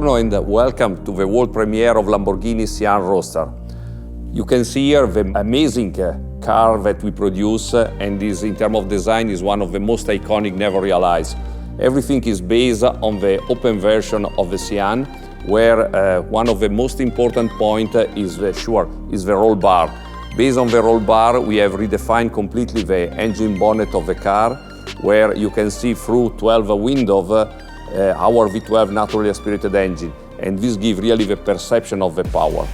Buongiorno and welcome to the world premiere of Lamborghini Sián Roadster. You can see here the amazing car that we produce, and this, in terms of design, is one of the most iconic never realized. Everything is based on the open version of the Sián, where one of the most important points is the roll bar. Based on the roll bar, we have redefined completely the engine bonnet of the car, where you can see through 12 windows our V12 naturally aspirated engine, and this gives really the perception of the power.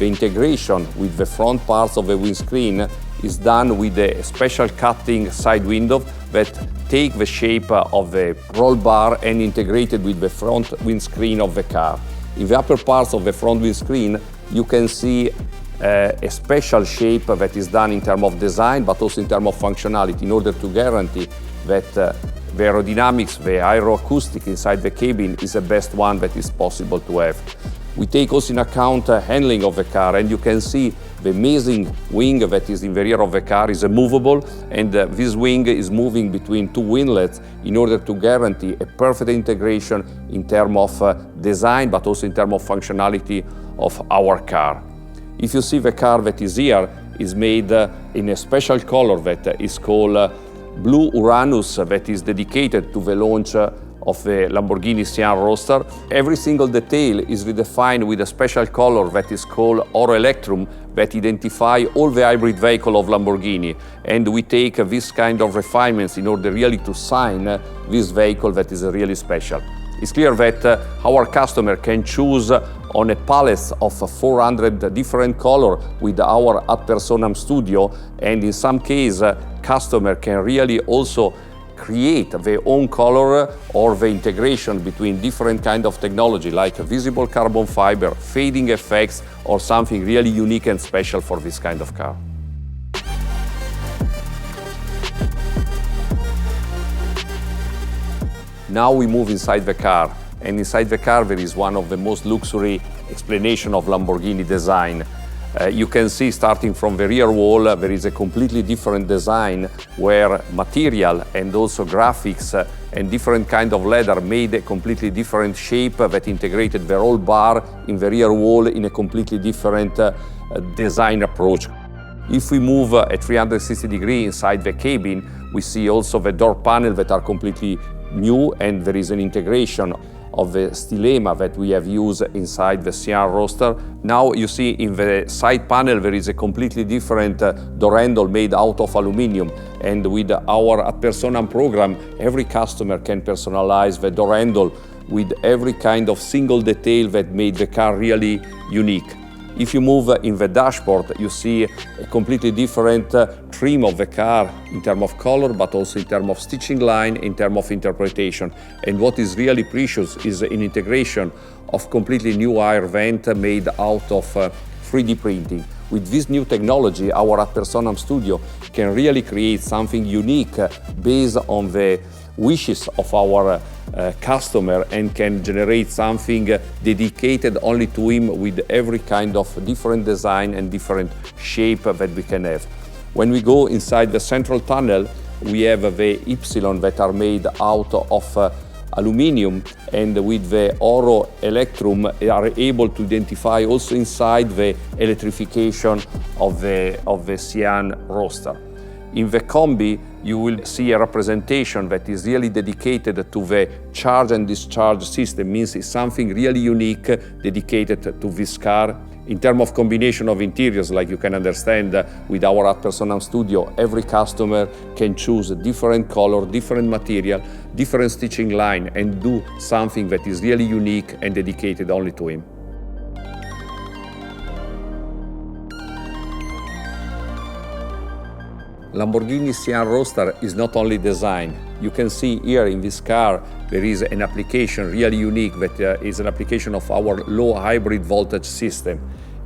The integration with the front parts of the windscreen is done with a special cutting side window that take the shape of the roll bar and integrated with the front windscreen of the car. In the upper parts of the front windscreen, you can see a special shape that is done in terms of design, but also in terms of functionality, in order to guarantee that the aerodynamics, the aeroacoustic inside the cabin is the best one that is possible to have. We take also in account handling of the car, and you can see the amazing wing that is in the rear of the car is movable, and this wing is moving between two winglets in order to guarantee a perfect integration in terms of design, but also in terms of functionality of our car. If you see the car that is here is made in a special color that is called Blue Uranus, that is dedicated to the launch of the Lamborghini Sián Roadster. Every single detail is redefined with a special color that is called Oro Electrum, that identify all the hybrid vehicle of Lamborghini. And we take this kind of refinements in order really to sign this vehicle that is really special. It's clear that our customer can choose on a palette of 400 different colors with our ad personam studio, and in some case, customer can really also create their own color or the integration between different kind of technology like visible carbon fiber, fading effects, or something really unique and special for this kind of car. Now we move inside the car, and inside the car there is one of the most luxury explanation of Lamborghini design. You can see, starting from the rear wall, there is a completely different design where material and also graphics and different kind of leather made a completely different shape that integrated the roll bar in the rear wall in a completely different design approach. If we move at 360 degrees inside the cabin, we see also the door panel that are completely new, and there is an integration of the stilema that we have used inside the Sián Roadster. Now you see in the side panel there is a completely different door handle made out of aluminum, and with our ad personam program, every customer can personalize the door handle with every kind of single detail that made the car really unique. If you move in the dashboard, you see a completely different trim of the car in terms of color, but also in terms of stitching line, in terms of interpretation. And what is really precious is an integration of completely new air vent made out of 3D printing. With this new technology, our ad personam studio can really create something unique based on the wishes of our customer, and can generate something dedicated only to him with every kind of different design and different shape that we can have. When we go inside the central tunnel, we have the Y that are made out of aluminum, and with the Oro Electrum are able to identify also inside the electrification of the Sián Roadster. In the Combi, you will see a representation that is really dedicated to the charge and discharge system, means it's something really unique dedicated to this car. In terms of combination of interiors, like you can understand with our ad personam studio, every customer can choose a different color, different material, different stitching line, and do something that is really unique and dedicated only to him. Lamborghini Sián Roadster is not only design. You can see here in this car there is an application really unique that is an application of our low hybrid voltage system.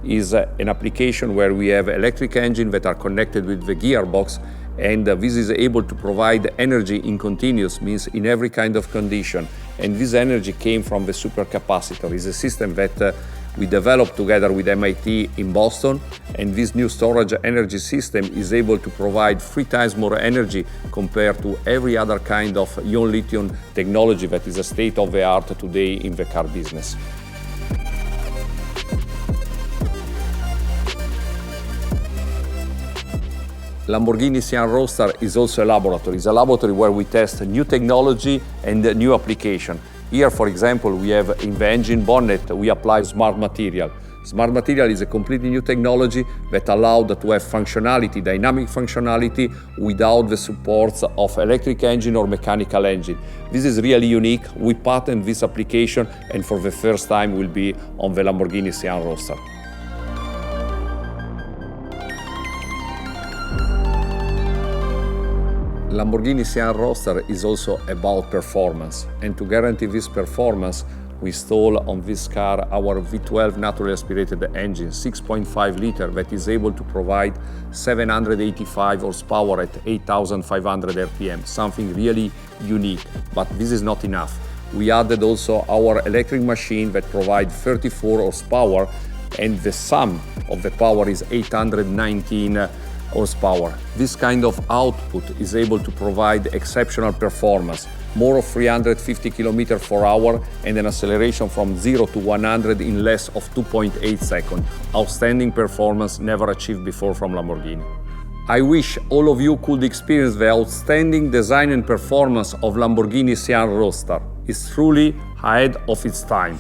Is an application where we have electric engine that are connected with the gearbox, and this is able to provide energy in continuous, means in every kind of condition. And this energy came from the supercapacitor. It's a system that we developed together with MIT in Boston, and this new storage energy system is able to provide 3 times more energy compared to every other kind of ion lithium technology that is a state of the art today in the car business. Lamborghini Sián Roadster is also a laboratory. It's a laboratory where we test new technology and new application. Here, for example, we have in the engine bonnet, we apply smart material. Smart material is a completely new technology that allowed to have functionality, dynamic functionality, without the supports of electric engine or mechanical engine. This is really unique. We patent this application, and for the first time will be on the Lamborghini Sián Roadster. Lamborghini Sián Roadster is also about performance, and to guarantee this performance, we install on this car our V12 naturally aspirated engine, 6.5 liter, that is able to provide 785 horsepower at 8,500 RPM, something really unique. But this is not enough. We added also our electric machine that provides 34 horsepower, and the sum of the power is 819 horsepower. This kind of output is able to provide exceptional performance, more of 350 km/h and an acceleration from 0 to 100 in less of 2.8 seconds. Outstanding performance never achieved before from Lamborghini. I wish all of you could experience the outstanding design and performance of Lamborghini Sián Roadster. It's truly ahead of its time.